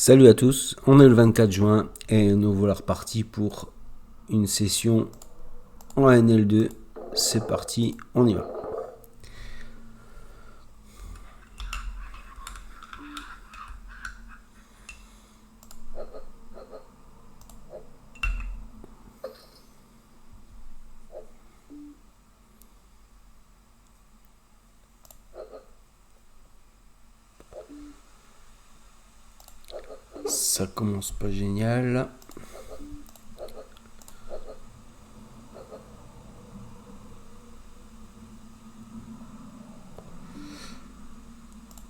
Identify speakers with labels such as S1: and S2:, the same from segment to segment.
S1: Salut à tous, on est le 24 juin et nous voilà repartis pour une session en NL2. C'est parti, on y va. Ça commence pas génial.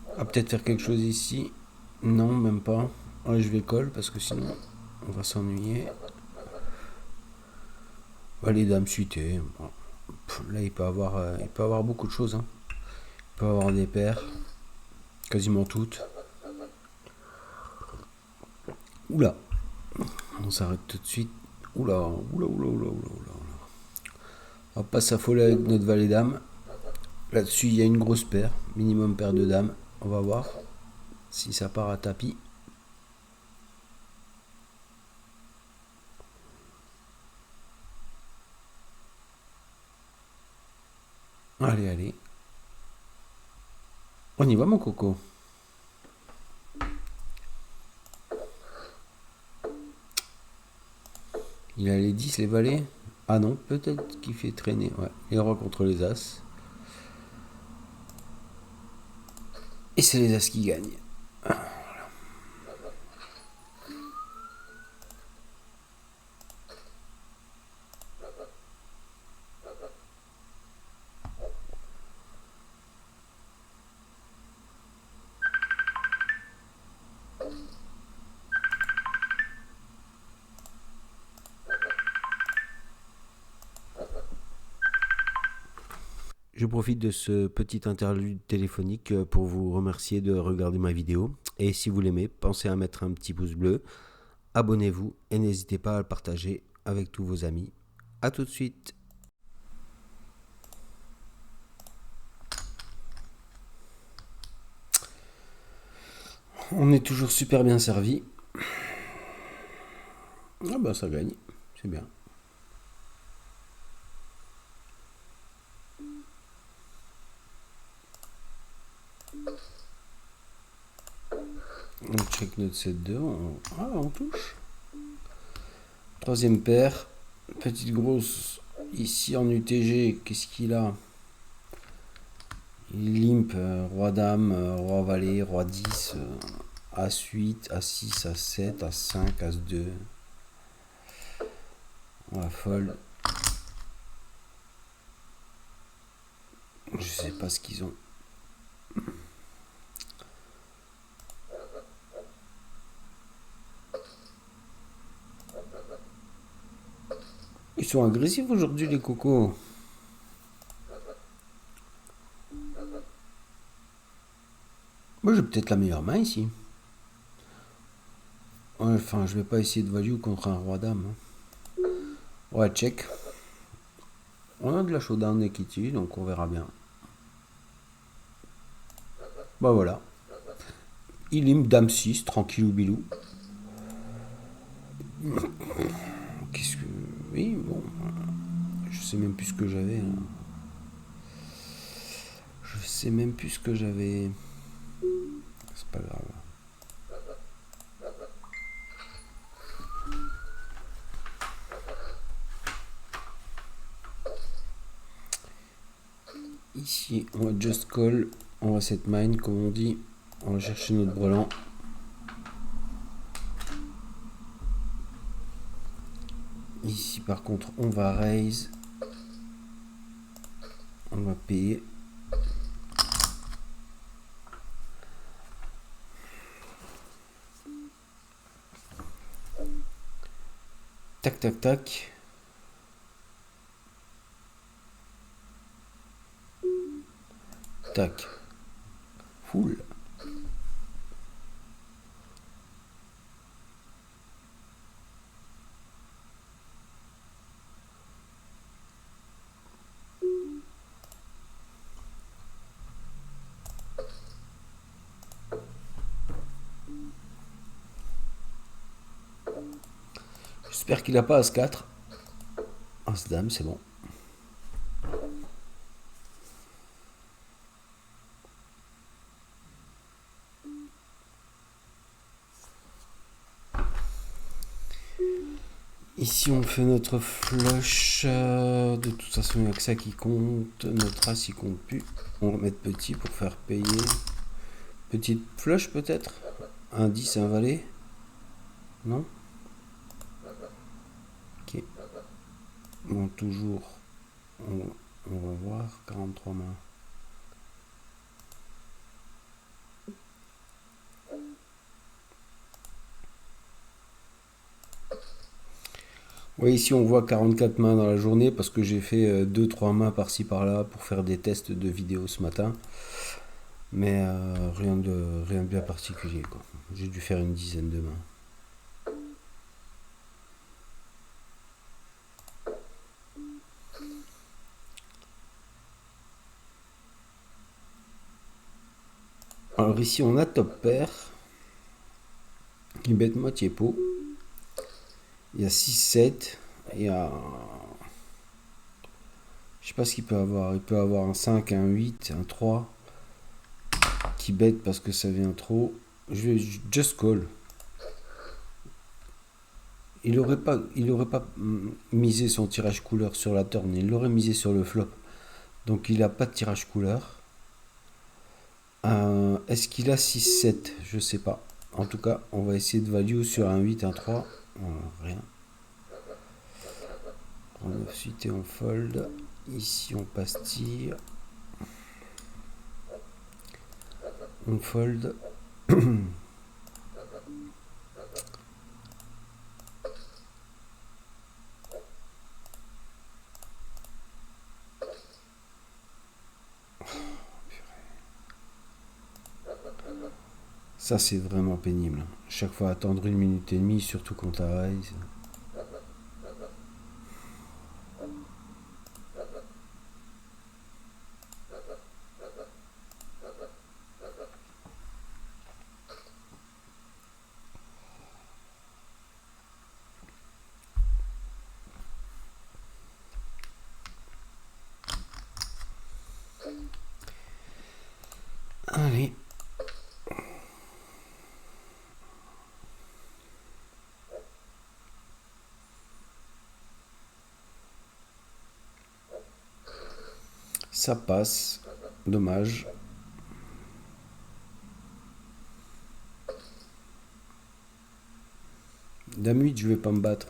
S1: On va peut-être faire quelque chose ici. Non, même pas. Ouais, je vais coller parce que sinon on va s'ennuyer. Les dames suitées. Bon. Là il peut avoir beaucoup de choses. Hein. Il peut avoir des paires, quasiment toutes. Oula, on s'arrête tout de suite. Oula, oula, oula, oula, oula, oula. On va pas s'affoler avec notre valet dame. Là-dessus, il y a une grosse paire, minimum paire de dames. On va voir si ça part à tapis. Allez, allez. On y va, mon coco. Il a les 10, les valets. Ah non, peut-être qu'il fait traîner. Ouais, les rois contre les as. Et c'est les as qui gagnent. Je profite de ce petit interlude téléphonique pour vous remercier de regarder ma vidéo. Et si vous l'aimez, pensez à mettre un petit pouce bleu, abonnez-vous et n'hésitez pas à le partager avec tous vos amis. A tout de suite. On est toujours super bien servi. Ah bah ça gagne, c'est bien. On check notre 7-2, on touche. Troisième paire, petite grosse ici en UTG, qu'est-ce qu'il a? Il limpe roi dame, roi valet, roi 10, as 8, as 6, as 7, as 5, as 2. On va fold. Je sais pas ce qu'ils ont. Ils sont agressifs aujourd'hui les cocos. Moi j'ai peut-être la meilleure main ici. Ouais, enfin je vais pas essayer de value contre un roi dame. Ouais, check. On a de la showdown equity, donc on verra bien. Bah voilà. Il limpe dame 6, tranquillou bilou. Qu'est-ce que. Oui, bon. Je sais même plus ce que j'avais. Hein. Je sais même plus ce que j'avais. C'est pas grave. Ici, on va just call. On va set mine, comme on dit. On va chercher notre brelan. Ici, par contre, on va raise. On va payer. Tac, tac, tac. Tac. Full. J'espère qu'il n'a pas As-4. As-Dame, c'est bon. Ici, on fait notre flush. De toute façon, il n'y a que ça qui compte. Notre As, il compte plus. On va mettre petit pour faire payer. Petite flush, peut-être. Un 10, un valet. Non. Ok. Bon, toujours. On va voir. 43 mains. Oui, ici on voit 44 mains dans la journée parce que j'ai fait 2-3 mains par-ci par-là pour faire des tests de vidéos ce matin. Mais rien de bien particulier, quoi. J'ai dû faire une dizaine de mains. Alors ici on a top pair qui bête moitié pot. Il y a 6-7. Il y a... Je sais pas ce qu'il peut avoir. Il peut avoir un 5, un 8, un 3 qui bête parce que ça vient trop. Je vais just call. Il aurait pas misé son tirage couleur sur la turn, il l'aurait misé sur le flop. Donc il a pas de tirage couleur. Est-ce qu'il a 6-7? Je sais pas. En tout cas, on va essayer de value sur un 8, un 3. Rien. On 9 suite et on fold. Ici on passe tir. On fold. Ça c'est vraiment pénible. Chaque fois attendre 1 minute et demie, surtout quand t'as raise. Allez. Ça passe. Dommage. Dame 8, je vais pas me battre.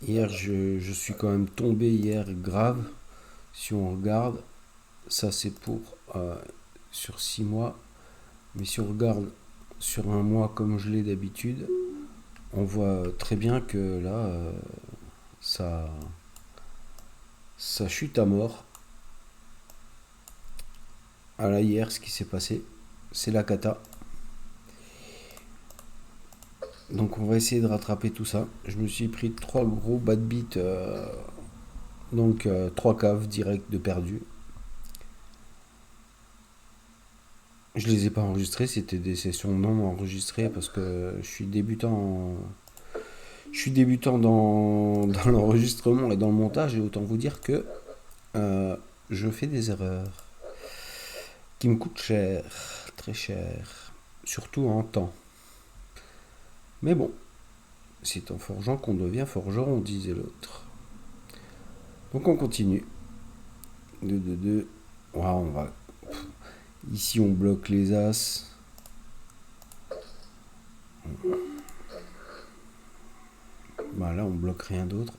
S1: Hier, je suis quand même tombé hier grave. Si on regarde, ça c'est pour sur 6 mois. Mais si on regarde sur un mois comme je l'ai d'habitude, on voit très bien que là, ça, ça chute à mort. Ah là, hier, ce qui s'est passé, c'est la cata. Donc on va essayer de rattraper tout ça. Je me suis pris 3 gros bad beats, donc 3 caves directes de perdu. Je les ai pas enregistrés, c'était des sessions non enregistrées parce que je suis débutant dans l'enregistrement et dans le montage et autant vous dire que euh, je fais des erreurs qui me coûtent cher, très cher, surtout en temps. Mais bon, c'est en forgeant qu'on devient forgeron, disait l'autre. Donc on continue. 2, 2, 2. Ouais, on va. Ici on bloque les as. Bah là on bloque rien d'autre.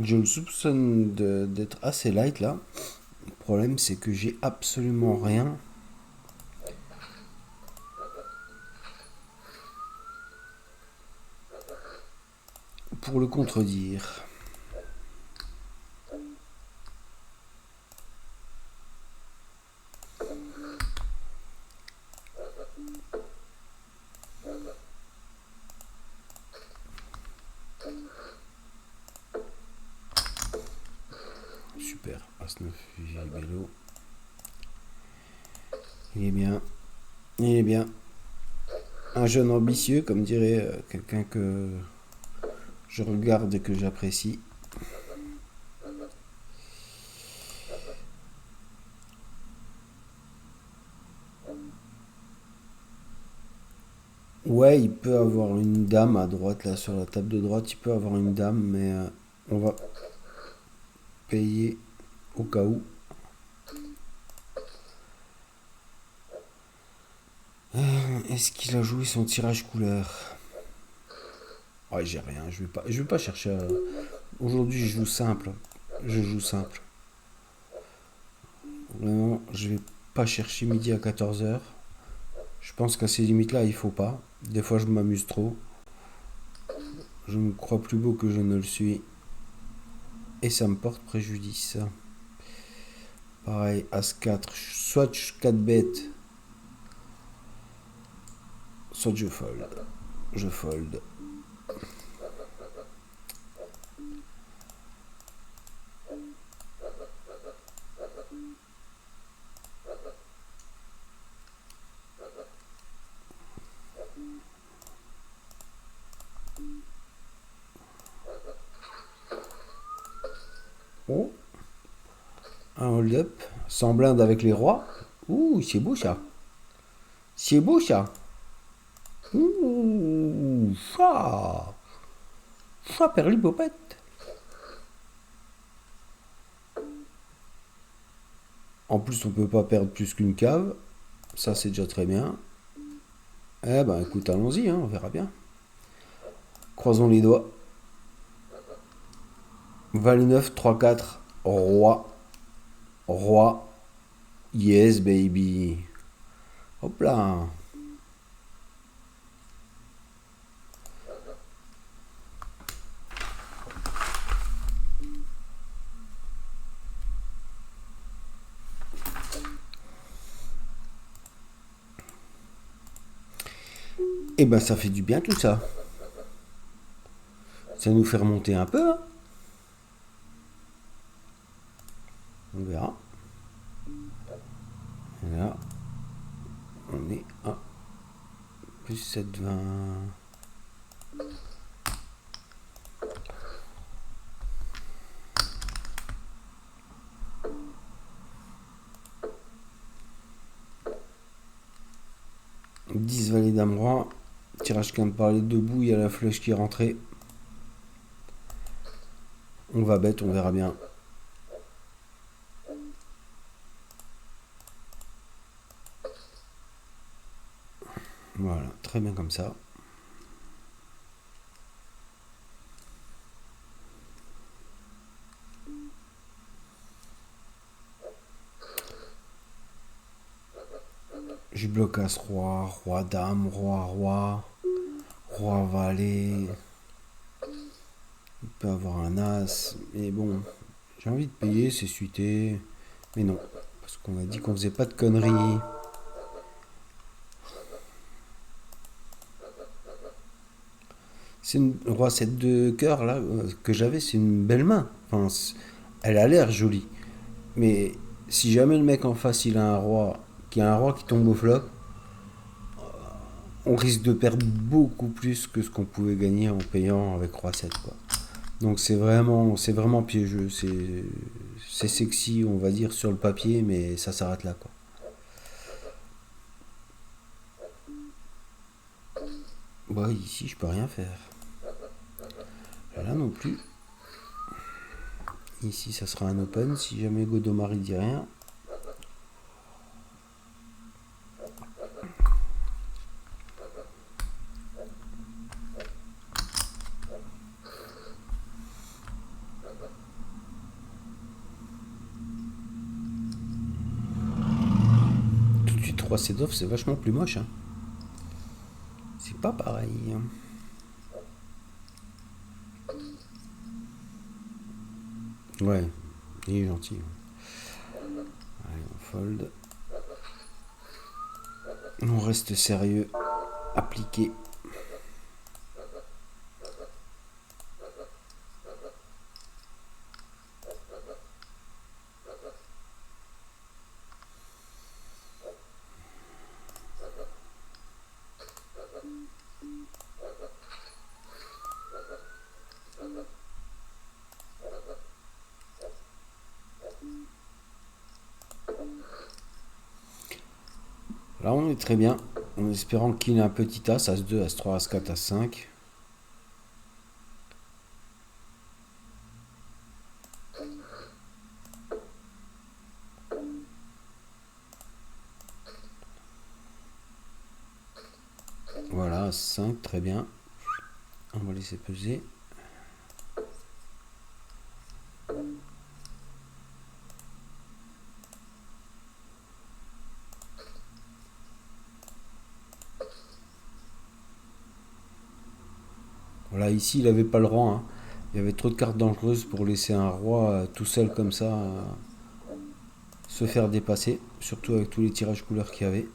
S1: Je le soupçonne d'être assez light là. Le problème c'est que j'ai absolument rien pour le contredire. As-9, Bello. Il est bien. Il est bien. Un jeune ambitieux, comme dirait quelqu'un que je regarde et que j'apprécie. Ouais, il peut avoir une dame à droite, là, sur la table de droite. Il peut avoir une dame, mais on va payer au cas où. Est-ce qu'il a joué son tirage couleur? Ouais, j'ai rien. Je vais pas chercher. Aujourd'hui, je joue simple. Je joue simple. Vraiment, je vais pas chercher midi à 14h. Je pense qu'à ces limites-là, il faut pas. Des fois, je m'amuse trop. Je me crois plus beau que je ne le suis. Et ça me porte préjudice. Pareil, As-4. Soit je 4 bêtes, soit je fold. Je fold. Oh, un hold-up. Sans blinde avec les rois. Ouh, c'est beau ça. C'est beau ça. Ouh, ça. Ça, perlipopette. En plus, on peut pas perdre plus qu'une cave. Ça, c'est déjà très bien. Eh ben, écoute, allons-y, hein, on verra bien. Croisons les doigts. Val 9, 3-4. Roi. Roi. Yes, baby. Hop là. Eh ben, ça fait du bien tout ça. Ça nous fait remonter un peu, hein. On verra. Et là, on est à plus 7,20. « 10 valet dame roi. Tirage qui vient de parler debout, il y a la flèche qui est rentrée. On va bête, on verra bien. Voilà, très bien comme ça. Je bloque as roi, roi dame, roi roi, roi valet. Il peut avoir un as, mais bon, j'ai envie de payer, c'est suité. Mais non, parce qu'on a dit qu'on faisait pas de conneries. C'est une roi 7 de cœur là que j'avais, c'est une belle main. Enfin, elle a l'air jolie. Mais si jamais le mec en face il a un roi qui tombe au flop, on risque de perdre beaucoup plus que ce qu'on pouvait gagner en payant avec roi 7 quoi. Donc c'est vraiment piégeux, c'est sexy on va dire sur le papier mais ça s'arrête là quoi. Bah ici je peux rien faire. Là non plus. Ici ça sera un open si jamais Godomar il dit rien. Tout de suite 3 set off c'est vachement plus moche hein. C'est pas pareil. Ouais, il est gentil. Allez, on fold. On reste sérieux, appliqué. Là, on est très bien. En espérant qu'il ait un petit as, As2, As3, As4, As5. Voilà, As5, très bien. On va laisser peser. Voilà, ici, il n'avait pas le rang, hein. Il y avait trop de cartes dangereuses pour laisser un roi tout seul comme ça se faire dépasser, surtout avec tous les tirages couleurs qu'il y avait.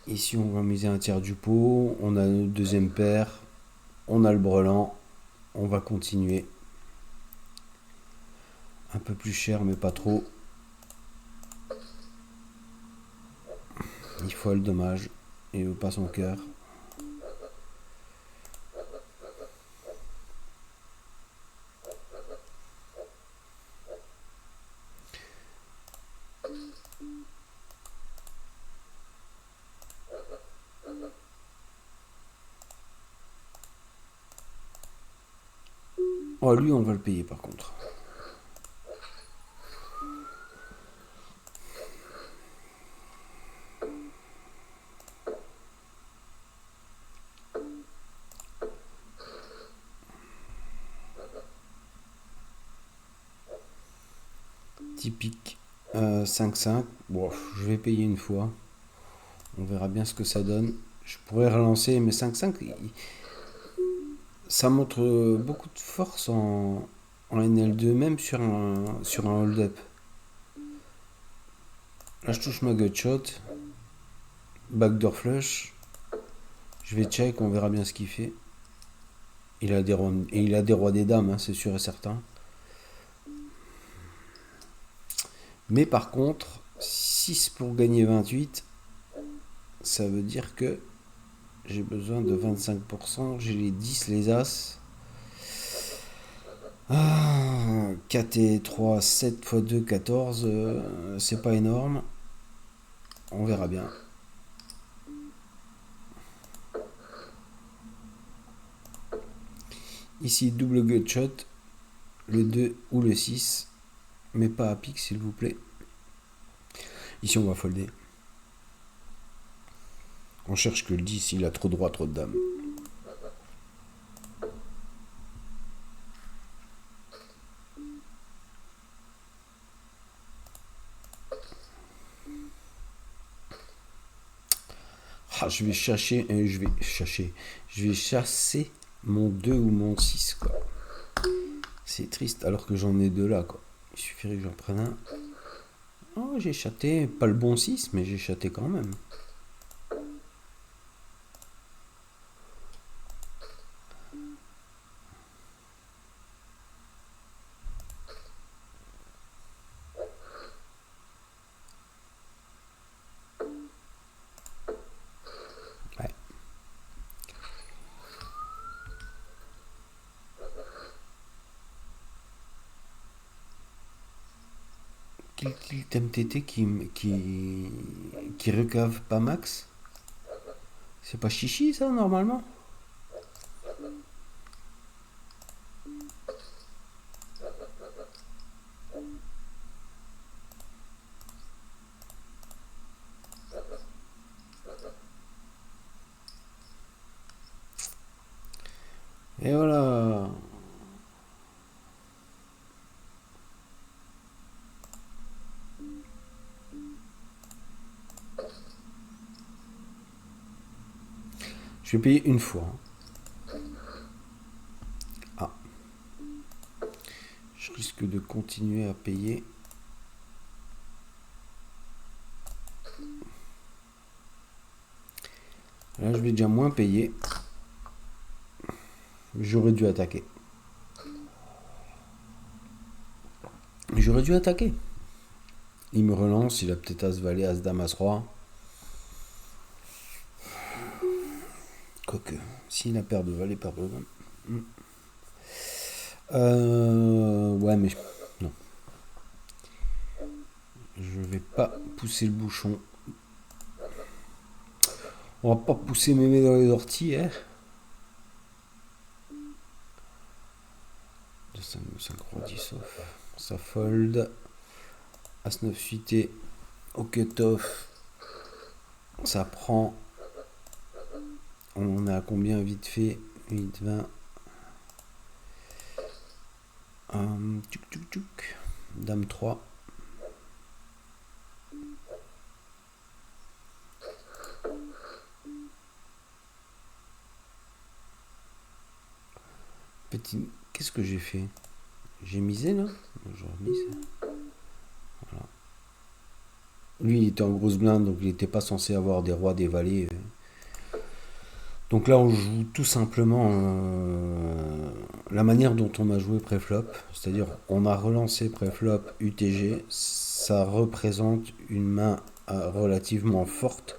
S1: Ici, on va miser un tiers du pot, on a notre deuxième paire, on a le brelan, on va continuer. Un peu plus cher, mais pas trop. Il faut le dommage, il veut pas son cœur. Oh, lui, on va le payer par contre. Typique 5-5. Bon, je vais payer une fois. On verra bien ce que ça donne. Je pourrais relancer, mais 5-5, ça montre beaucoup de force en NL2, même sur un hold-up. Là, je touche ma gutshot. Backdoor flush. Je vais check, on verra bien ce qu'il fait. Il a des rois, et il a des rois des dames, hein, c'est sûr et certain. Mais par contre, 6 pour gagner 28, ça veut dire que j'ai besoin de 25%. J'ai les 10, les as. 4 et 3, 7 x 2, 14. C'est pas énorme. On verra bien. Ici, double gutshot. Le 2 ou le 6. Mais pas à pique, s'il vous plaît. Ici, on va folder. On cherche que le 10, il a trop de droit, trop de dames. Ah, je vais chasser mon 2 ou mon 6, quoi. C'est triste, alors que j'en ai deux là, quoi. Il suffirait que j'en prenne un. Oh, j'ai chaté, pas le bon 6, mais j'ai chaté quand même. Ouais. Kill TMTT qui recave pas max. C'est pas chichi ça normalement. Et voilà. Je vais payer une fois. Ah. Je risque de continuer à payer. Là, je vais déjà moins payer. J'aurais dû attaquer. J'aurais dû attaquer. Il me relance, il a peut-être As-Valet, As-Dame, As-Roi. Quoique, s'il a paire de Valet, paire de Dame. Ouais, mais non. Je vais pas pousser le bouchon. On va pas pousser mémé dans les orties, hein. 5 roi 10 off. Ça fold. As 9 suité. Au cut-off. Ça prend. On a combien vite fait? 8, 20. Tchouk tchouk tchouk. Dame 3. Petit. Qu'est-ce que j'ai fait? J'ai misé là? Je remise. Voilà. Lui il était en grosse blinde, donc il n'était pas censé avoir des rois, des valets. Donc là on joue tout simplement la manière dont on a joué préflop, c'est-à-dire on a relancé préflop UTG, ça représente une main relativement forte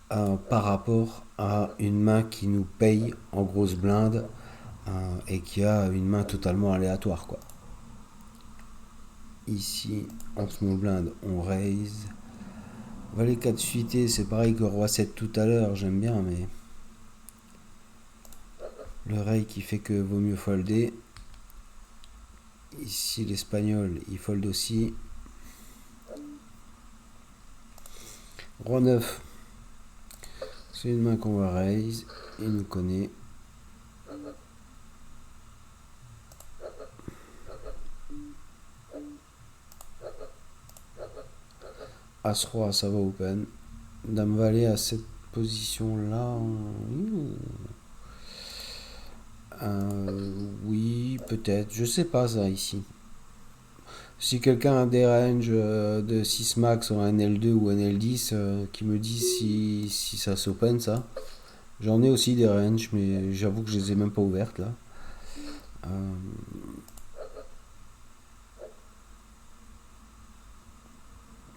S1: par rapport à une main qui nous paye en grosse blinde et qui a une main totalement aléatoire quoi. Ici en small blind on raise. Valet 4 suité, c'est pareil que roi 7 tout à l'heure, j'aime bien mais le rey qui fait que vaut mieux folder. Ici l'espagnol il fold aussi. Roi 9. C'est une main qu'on va raise. Il nous connaît. As-Roi, ça va open. Dame Valet à cette position-là. Oui, peut-être. Je sais pas ça ici. Si quelqu'un a des ranges de 6 max en NL2 ou NL10 qui me dit si ça s'open ça. J'en ai aussi des ranges, mais j'avoue que je les ai même pas ouvertes là.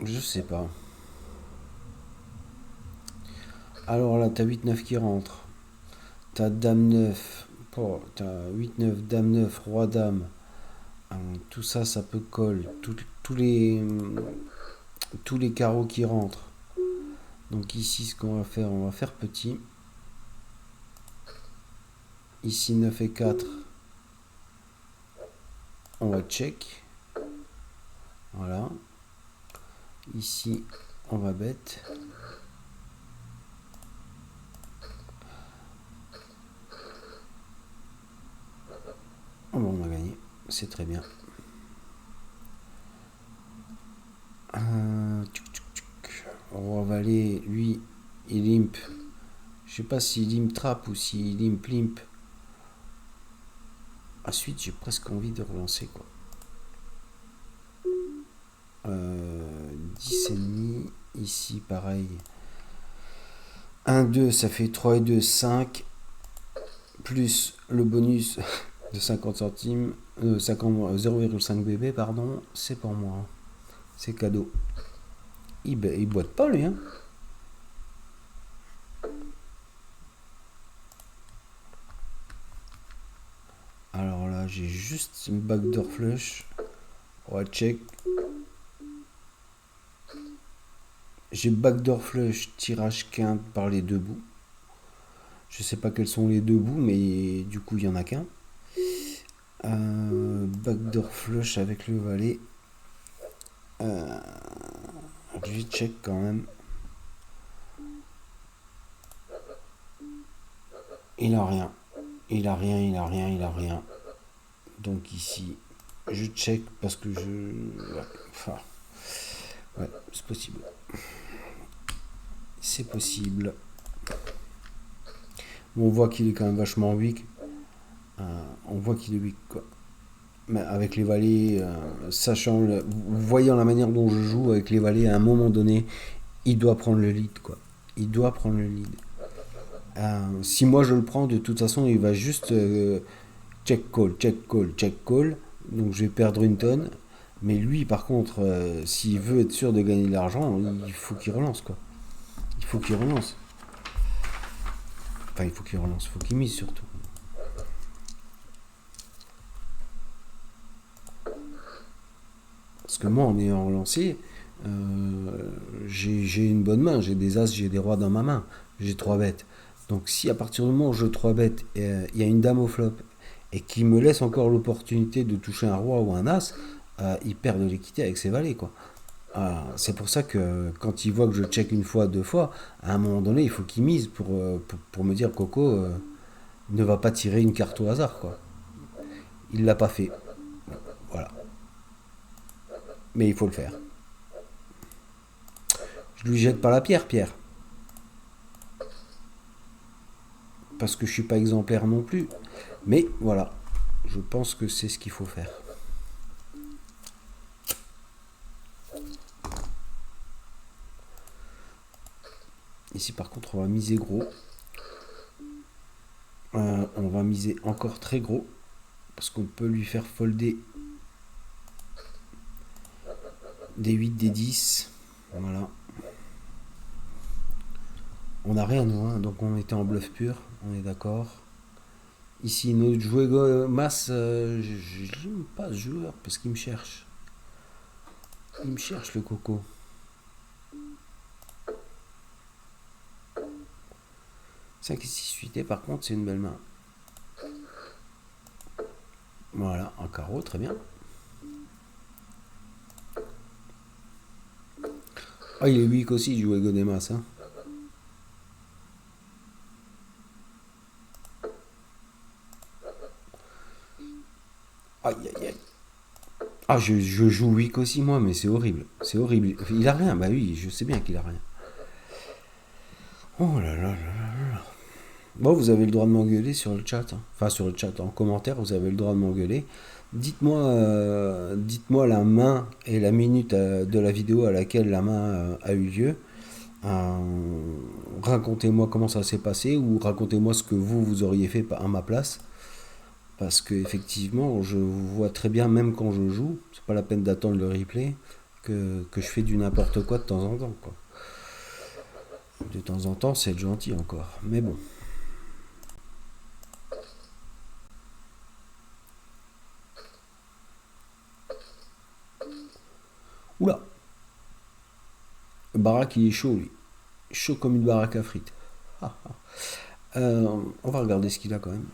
S1: Je sais pas. Alors là, t'as 8-9 qui rentre. T'as Dame 9. Oh, t'as 8-9, Dame 9, Roi Dame. Tout ça, ça peut coller. Tous les carreaux qui rentrent. Donc ici, ce qu'on va faire petit. Ici, 9 et 4. On va check. Voilà. Ici, on va bête. Bon, on a gagné. C'est très bien. Roi Valet, lui, il limp. Je sais pas s'il limp trap ou s'il limp. Ensuite, j'ai presque envie de relancer quoi. 10 et demi. Ici, pareil. 1, 2, ça fait 3 et 2, 5. Plus le bonus de 50 centimes. 0,5 bb, pardon. C'est pour moi. C'est cadeau. Il boite pas, lui, hein. Alors là, j'ai juste une backdoor flush. On va check. J'ai backdoor flush, tirage quinte par les deux bouts. Je sais pas quels sont les deux bouts, mais du coup, il y en a qu'un. Backdoor flush avec le valet. Je vais check quand même. Il a rien. Il a rien. Donc ici, je check parce que ouais, c'est possible. C'est possible. Bon, on voit qu'il est quand même vachement weak. On voit qu'il est weak, quoi. Mais avec les valets, voyant la manière dont je joue avec les valets, à un moment donné, il doit prendre le lead, quoi. Il doit prendre le lead. Si moi je le prends, de toute façon, il va juste check call. Donc je vais perdre une tonne. Mais lui, par contre, s'il veut être sûr de gagner de l'argent, il faut qu'il relance, quoi. Il faut qu'il relance. Enfin, il faut qu'il mise surtout. Parce que moi, en ayant relancé, J'ai une bonne main, j'ai des as, j'ai des rois dans ma main, j'ai 3 bêtes. Donc si à partir du moment où je joue 3 bêtes, il y a une dame au flop et qui me laisse encore l'opportunité de toucher un roi ou un as, il perd de l'équité avec ses valets, quoi. C'est pour ça que quand il voit que je check une fois, 2 fois, à un moment donné, il faut qu'il mise pour me dire Coco ne va pas tirer une carte au hasard, quoi. Il l'a pas fait, voilà. Mais il faut le faire. Je lui jette pas la pierre, Pierre, parce que je suis pas exemplaire non plus. Mais voilà, je pense que c'est ce qu'il faut faire. Ici, par contre, on va miser gros. On va miser encore très gros, parce qu'on peut lui faire folder des 8, des 10. Voilà. On n'a rien, nous, hein, donc on était en bluff pur, on est d'accord. Ici, notre joueur masse, je n'aime pas ce joueur parce qu'il me cherche. Il me cherche le coco. Cinq et 6 suités, par contre, c'est une belle main. Voilà, un carreau, très bien. Ah, il est weak aussi, il joue Ego des masses. Hein. Aïe, aïe, aïe. Ah, je joue weak aussi, moi, mais c'est horrible. C'est horrible. Il a rien, bah oui, je sais bien qu'il a rien. Oh là là là là. Bon, vous avez le droit de m'engueuler sur le chat. Hein. Enfin, sur le chat, en commentaire, vous avez le droit de m'engueuler. Dites-moi la main et la minute de la vidéo à laquelle la main a eu lieu. Euh, Racontez-moi comment ça s'est passé ou racontez-moi ce que vous auriez fait à ma place. Parce que effectivement, je vois très bien, même quand je joue, c'est pas la peine d'attendre le replay, que je fais du n'importe quoi de temps en temps. Quoi. De temps en temps, c'est gentil encore. Mais bon. Oula, le baraque il est chaud lui. Chaud comme une baraque à frites. On va regarder ce qu'il a quand même.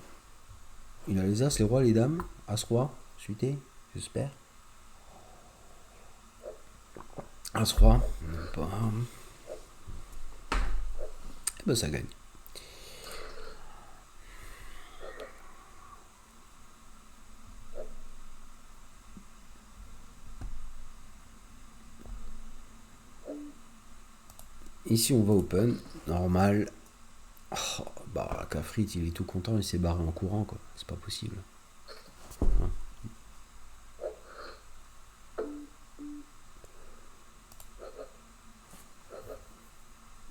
S1: Il a les as, les rois, les dames. As-roi, suité, j'espère. As-roi, pas. Et ben ça gagne. Ici on va open, normal. Oh, baraque à frites, il est tout content, il s'est barré en courant quoi. C'est pas possible. Hein.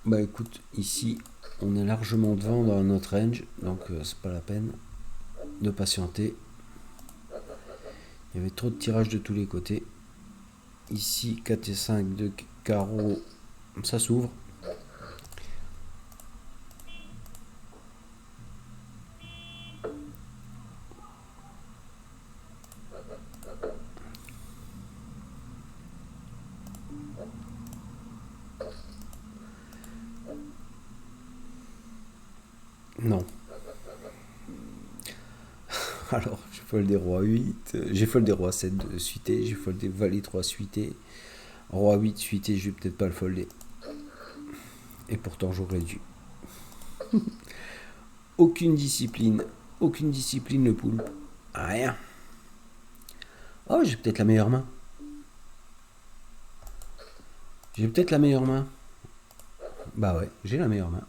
S1: Bah écoute, ici on est largement devant dans notre range, donc c'est pas la peine de patienter. Il y avait trop de tirages de tous les côtés. Ici 4 et 5 de carreau, ça s'ouvre. Non. Alors, j'ai fold des rois 8, j'ai fold des rois 7 de suité, j'ai fold des valet 3 suité, roi 8 suité, je vais peut-être pas le folder. Et pourtant, j'aurais dû. Aucune discipline le poule. Rien. Oh, j'ai peut-être la meilleure main. J'ai peut-être la meilleure main. Bah ouais, j'ai la meilleure main.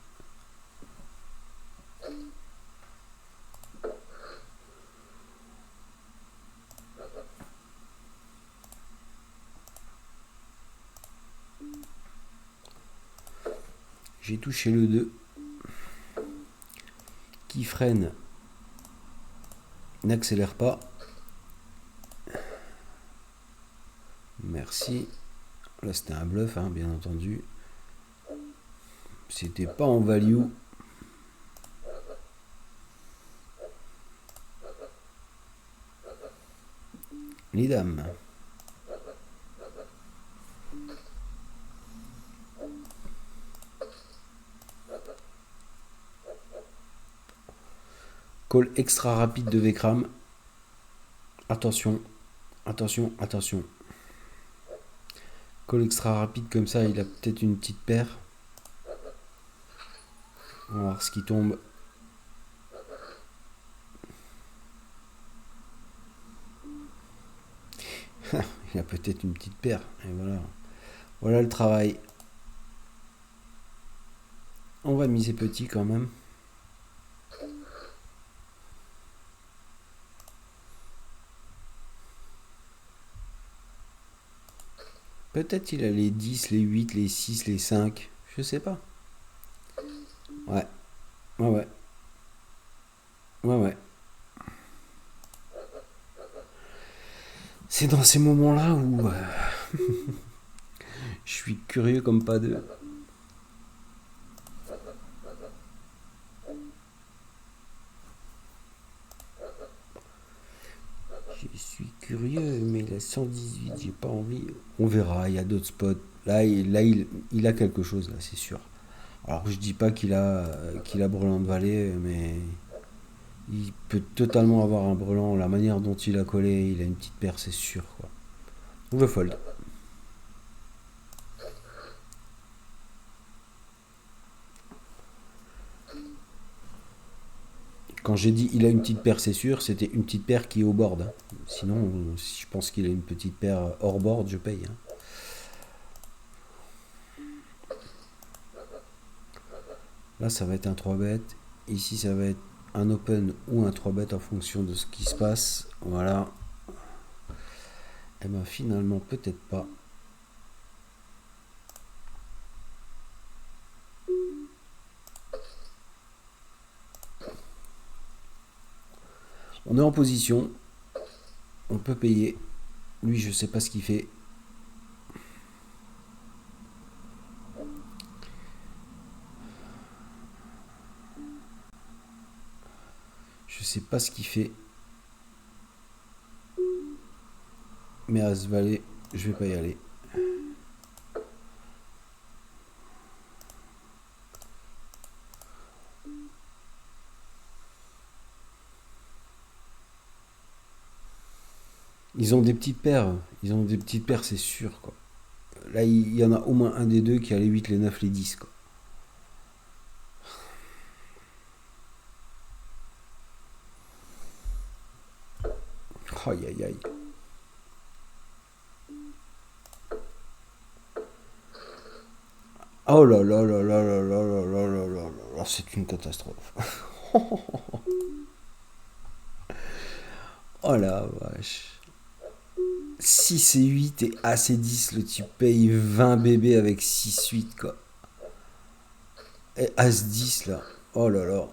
S1: J'ai touché le 2. Qui freine n'accélère pas. Merci. Là, c'était un bluff, hein, bien entendu. C'était pas en value. Les dames. Call extra rapide de Vekram. Attention, attention, attention. Call extra rapide comme ça, il a peut-être une petite paire. On va voir ce qui tombe. Il a peut-être une petite paire. Et voilà. Voilà le travail. On va miser petit quand même. Peut-être il a les 10, les 8, les 6, les 5. Je sais pas. Ouais. Ouais, ouais. Ouais, ouais. C'est dans ces moments-là où je suis curieux comme pas deux. Je suis curieux, mais il a 118, j'ai pas envie. On verra, il y a d'autres spots. Il a quelque chose, là, c'est sûr. Alors, je dis pas qu'il a Brelan de Vallée, mais il peut totalement avoir un Brelan. La manière dont il a collé, il a une petite paire, c'est sûr, quoi. On veut fold. Quand j'ai dit il a une petite paire, c'est sûr, c'était une petite paire qui est au board, hein. Sinon, si je pense qu'il a une petite paire hors board, je paye, hein. Là, ça va être un 3-bet. Ici, ça va être un open ou un 3-bet en fonction de ce qui se passe. Voilà. Et ben finalement, peut-être pas. On est en position. On peut payer. Lui, je sais pas ce qu'il fait. Je sais pas ce qu'il fait. Mais à ce valet, je vais pas y aller. Ils ont des petites paires. Ils ont des petites paires, c'est sûr, quoi. Là, il y en a au moins un des deux qui a les 8, les 9, les 10, quoi. Aïe, aïe, aïe. Oh là là là là là là là là là là là, c'est une catastrophe. Oh la vache. 6 et 8 et As et 10, le type paye 20 bébés avec 6-8, quoi. Et As 10 là. Oh là là.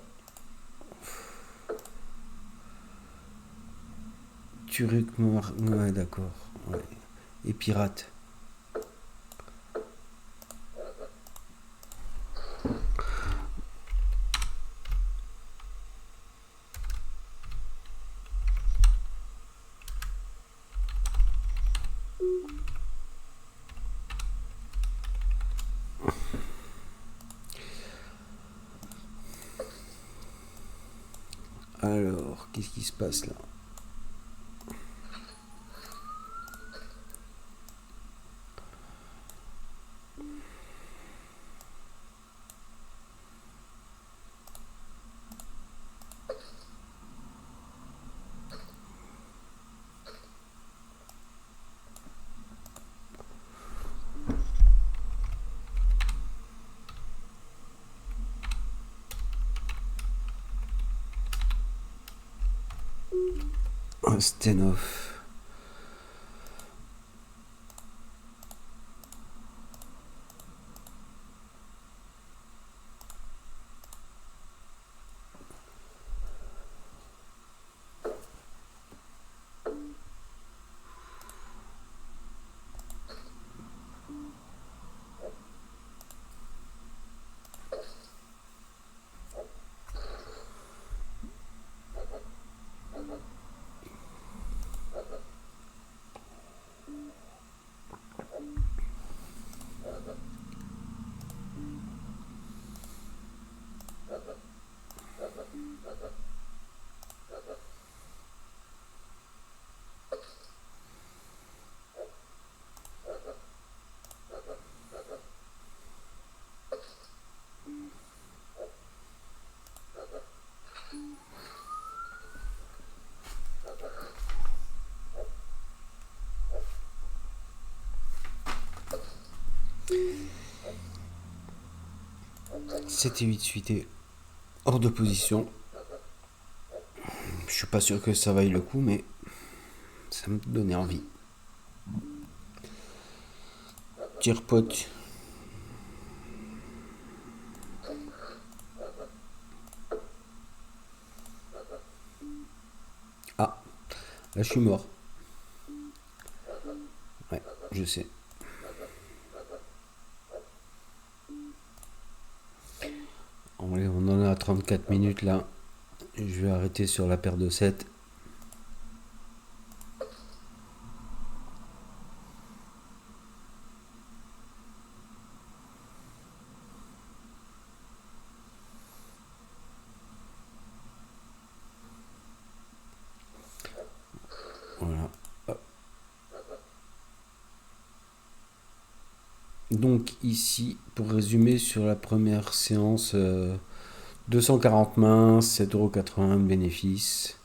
S1: Turuk noir. Ouais, d'accord. Ouais. Et pirate. Alors, qu'est-ce qui se passe là? Un Stenhoff. C'était 8 suité hors de position. Je suis pas sûr que ça vaille le coup, mais ça me donnait envie. Tire-pote. Ah, là je suis mort. Ouais, je sais. On en est à 34 minutes là. Je vais arrêter sur la paire de 7. Voilà. Donc ici, pour résumer sur la première séance, 240 mains, 7,80€ de bénéfice.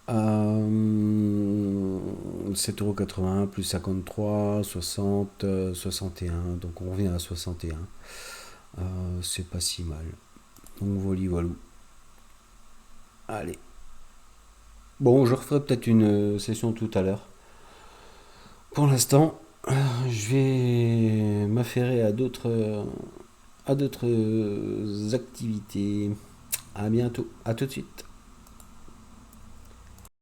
S1: 7,80€ plus 53, 60, 61. Donc on revient à 61. C'est pas si mal. Donc voilà. Allez. Bon, je referai peut-être une session tout à l'heure. Pour l'instant, je vais m'affairer à d'autres activités. À bientôt. À tout de suite.